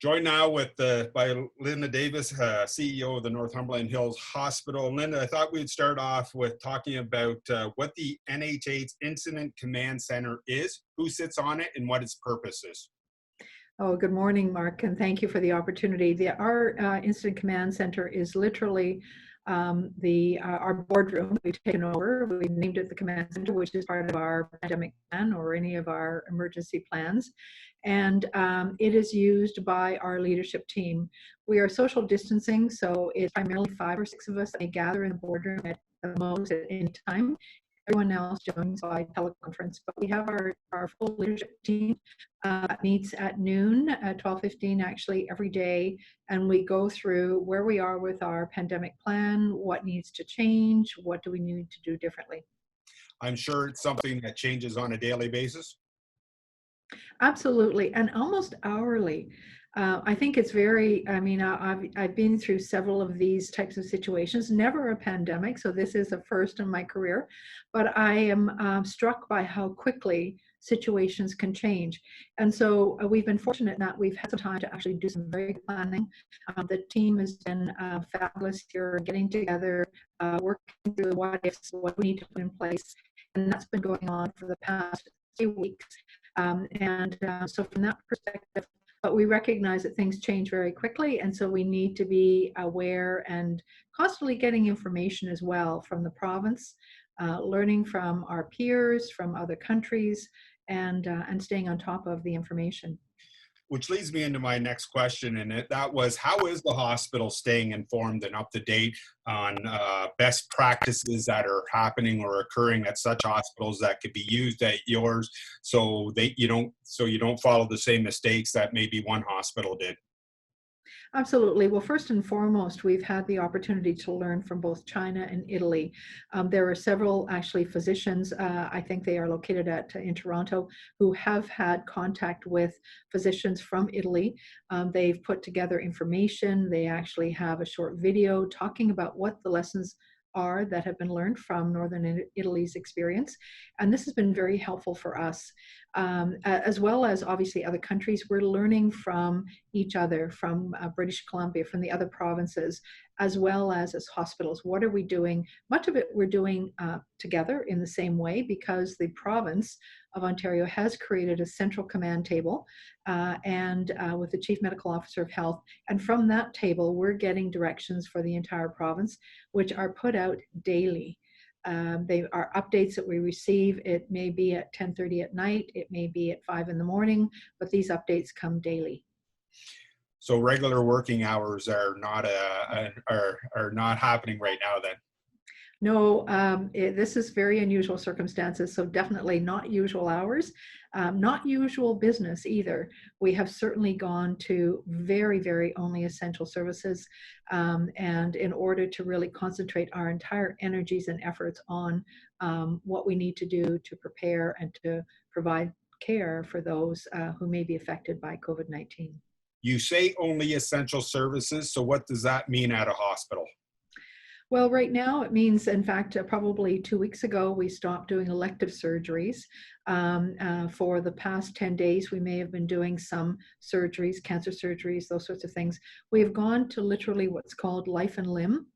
Joined now by Linda Davis, CEO of the Northumberland Hills Hospital. Linda, I thought we'd start off with talking about what the NHH Incident Command Centre is, who sits on it, and what its purpose is. Oh, good morning, Mark, and thank you for the opportunity. Our Incident Command Center is literally our boardroom we've taken over. We named it the Command Center, which is part of our pandemic plan or any of our emergency plans. And it is used by our leadership team. We are social distancing, so it's primarily 5 or 6 of us that may gather in the boardroom at the most at any time. Everyone else joins by teleconference, but we have our full leadership team meets at noon, at 12:15 actually every day, and we go through where we are with our pandemic plan, what needs to change, what do we need to do differently. I'm sure it's something that changes on a daily basis. Absolutely, and almost hourly. I think it's I've been through several of these types of situations, never a pandemic, so this is a first in my career, but I am struck by how quickly situations can change. And so we've been fortunate in that we've had some time to actually do some very good planning. The team has been fabulous here, getting together, working through what ifs, what we need to put in place, and that's been going on for the past 2 weeks. So from that perspective, but we recognize that things change very quickly, and so we need to be aware and constantly getting information as well from the province, learning from our peers, from other countries, and staying on top of the information. Which leads me into my next question, and that was, how is the hospital staying informed and up to date on best practices that are happening or occurring at such hospitals that could be used at yours, so you don't follow the same mistakes that maybe one hospital did? Absolutely. Well, first and foremost, we've had the opportunity to learn from both China and Italy. There are several actually physicians, I think they are located in Toronto, who have had contact with physicians from Italy. They've put together information. They actually have a short video talking about what the lessons are that have been learned from Northern Italy's experience. And this has been very helpful for us, as well as obviously other countries. We're learning from each other, from British Columbia, from the other provinces, as well as hospitals. What are we doing? Much of it we're doing together in the same way, because the province of Ontario has created a central command table with the Chief Medical Officer of Health. And from that table, we're getting directions for the entire province, which are put out daily. They are updates that we receive. It may be at 10:30 at night, it may be at 5 in the morning, but these updates come daily. So regular working hours are not happening right now then? No, this is very unusual circumstances, so definitely not usual hours, not usual business either. We have certainly gone to very, very only essential services, and in order to really concentrate our entire energies and efforts on what we need to do to prepare and to provide care for those who may be affected by COVID-19. You say only essential services, so what does that mean at a hospital? Well, right now it means, in fact, probably 2 weeks ago, we stopped doing elective surgeries. For the past 10 days, we may have been doing some surgeries, cancer surgeries, those sorts of things. We have gone to literally what's called life and limb.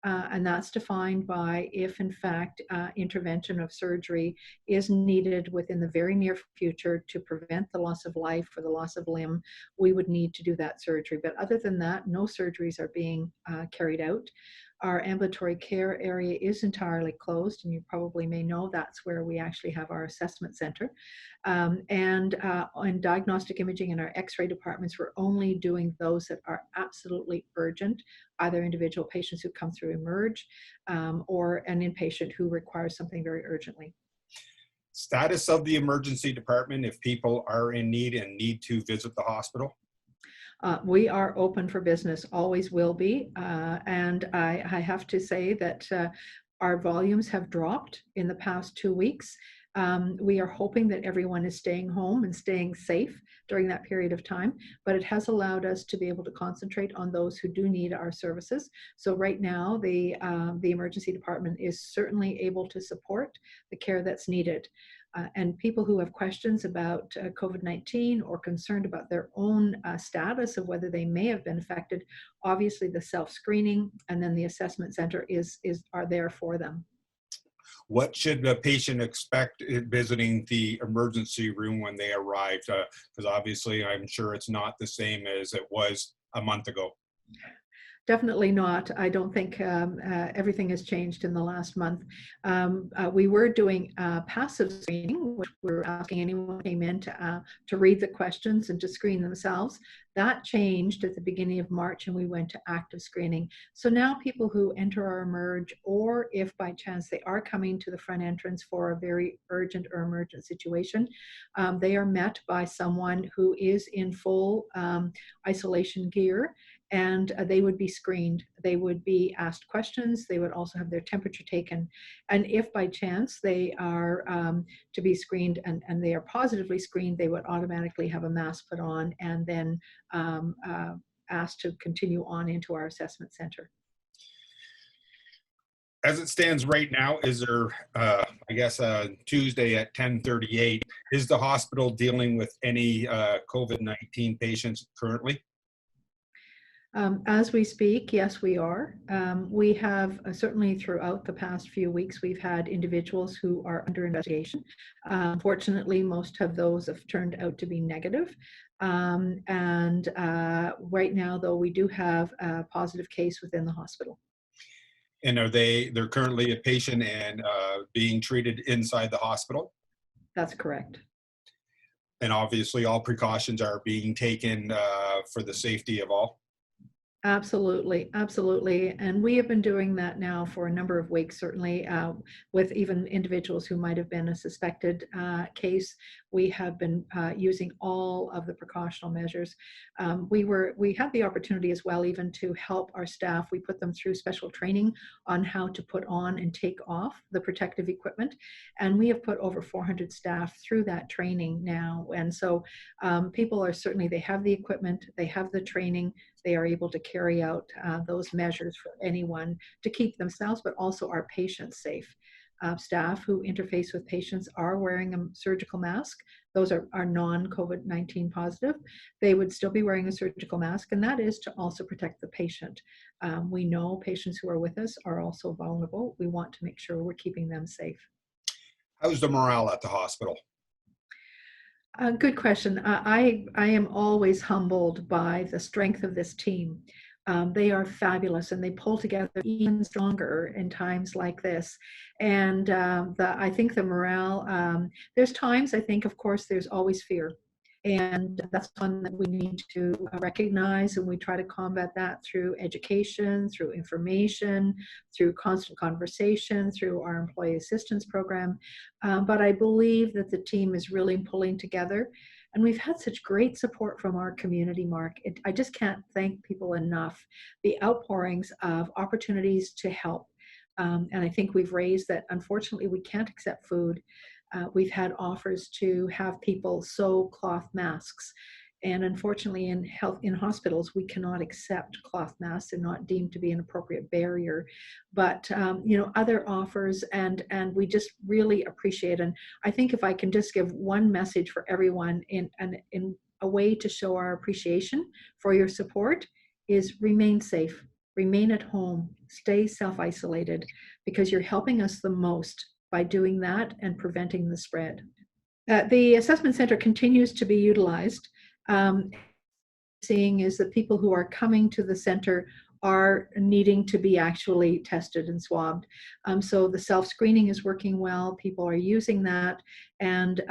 And that's defined by if, in fact, intervention of surgery is needed within the very near future to prevent the loss of life or the loss of limb, we would need to do that surgery. But other than that, no surgeries are being carried out. Our ambulatory care area is entirely closed, and you probably may know that's where we actually have our assessment center. And on diagnostic imaging in our X-ray departments, we're only doing those that are absolutely urgent, either individual patients who come through Emerge or an inpatient who requires something very urgently. Status of the emergency department if people are in need and need to visit the hospital? We are open for business, always will be. And I have to say that our volumes have dropped in the past 2 weeks. We are hoping that everyone is staying home and staying safe during that period of time, but it has allowed us to be able to concentrate on those who do need our services. So right now, the emergency department is certainly able to support the care that's needed. And people who have questions about COVID-19 or concerned about their own status of whether they may have been affected, obviously the self-screening and then the assessment center are there for them. What should a patient expect visiting the emergency room when they arrive? Because obviously, I'm sure it's not the same as it was a month ago. Definitely not. I don't think everything has changed in the last month. We were doing passive screening, which we're asking anyone who came in to read the questions and to screen themselves. That changed at the beginning of March, and we went to active screening. So now people who enter our emerge, or if by chance they are coming to the front entrance for a very urgent or emergent situation, they are met by someone who is in full isolation gear, and they would be screened. They would be asked questions. They would also have their temperature taken. And if by chance they are to be screened and they are positively screened, they would automatically have a mask put on and then asked to continue on into our assessment center. As it stands right now, is there, I guess, Tuesday at 10:38, is the hospital dealing with any COVID-19 patients currently? As we speak, yes, we are. We have certainly throughout the past few weeks, we've had individuals who are under investigation. Fortunately, most of those have turned out to be negative. Right now, though, we do have a positive case within the hospital. And they're currently a patient and being treated inside the hospital? That's correct. And obviously all precautions are being taken for the safety of all? Absolutely, absolutely. And we have been doing that now for a number of weeks, certainly with even individuals who might have been a suspected case. We have been using all of the precautional measures. We had the opportunity as well even to help our staff. We put them through special training on how to put on and take off the protective equipment. And we have put over 400 staff through that training now. And so people are certainly, they have the equipment, they have the training, they are able to carry out those measures for anyone to keep themselves, but also our patients safe. Staff who interface with patients are wearing a surgical mask. Those are non-COVID-19 positive. They would still be wearing a surgical mask, and that is to also protect the patient. We know patients who are with us are also vulnerable. We want to make sure we're keeping them safe. How's the morale at the hospital? Good question. I am always humbled by the strength of this team. They are fabulous, and they pull together even stronger in times like this. And I think the morale, there's times, I think, of course, there's always fear. And that's one that we need to recognize, and we try to combat that through education, through information, through constant conversation, through our employee assistance program. But I believe that the team is really pulling together, and we've had such great support from our community, Mark. I just can't thank people enough. The outpourings of opportunities to help. And I think we've raised that, unfortunately, we can't accept food. We've had offers to have people sew cloth masks. And unfortunately, in hospitals, we cannot accept cloth masks. They're not deemed to be an appropriate barrier. But other offers, and we just really appreciate. And I think if I can just give one message for everyone in a way to show our appreciation for your support, is remain safe, remain at home, stay self-isolated, because you're helping us the most by doing that and preventing the spread. The assessment center continues to be utilized. Seeing is that people who are coming to the center are needing to be actually tested and swabbed. So the self-screening is working well. People are using that. And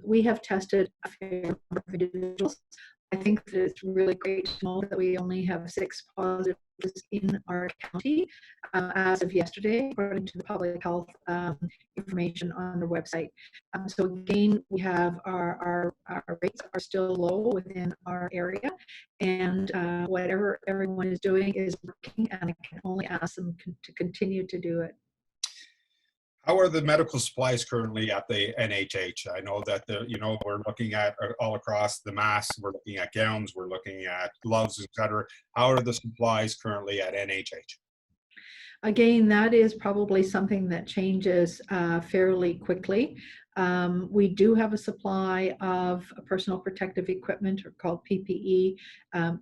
we have tested a fair number of individuals. I think that it's really great to know that we only have 6 positives in our county as of yesterday, according to the public health information on the website. So again, we have our rates are still low within our area, and whatever everyone is doing is working, and I can only ask them to continue to do it. How are the medical supplies currently at the NHH? I know that we're looking at all across the masks, we're looking at gowns, we're looking at gloves, etc. How are the supplies currently at NHH? Again, that is probably something that changes fairly quickly. We do have a supply of personal protective equipment, or called PPE.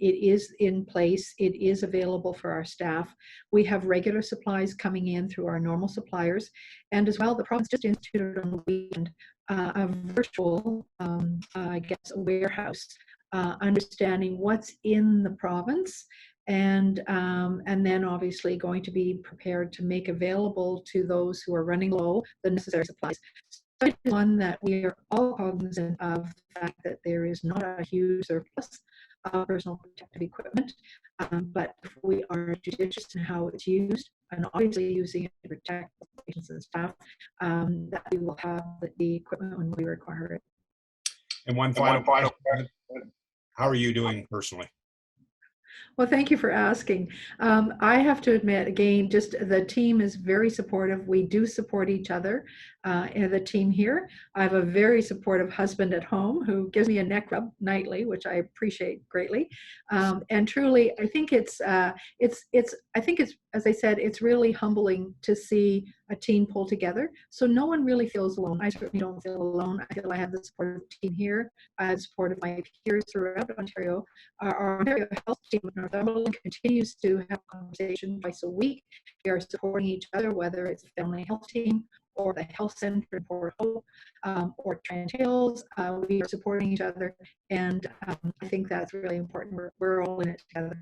It is in place. It is available for our staff. We have regular supplies coming in through our normal suppliers. And as well, the province just instituted on the weekend a virtual, I guess, a warehouse, understanding what's in the province, and then obviously going to be prepared to make available to those who are running low the necessary supplies. So it is one that we are all cognizant of the fact that there is not a huge surplus of personal protective equipment, but if we are judicious in how it's used, and obviously using it to protect patients and staff, that we will have the equipment when we require it. And one final question, how are you doing personally? Well, thank you for asking. I have to admit, again, just the team is very supportive. We do support each other in the team here. I have a very supportive husband at home who gives me a neck rub nightly, which I appreciate greatly. And truly, I think I think it's, as I said, it's really humbling to see a team pull together. So no one really feels alone. I certainly don't feel alone. I feel I have the support of the team here. I have the support of my peers throughout Ontario. Our Ontario Health team in Northumberland continues to have conversations twice a week. We are supporting each other, whether it's the family health team or the health center in Port Hope, or Trent Hills. We are supporting each other, and I think that's really important. We're all in it together.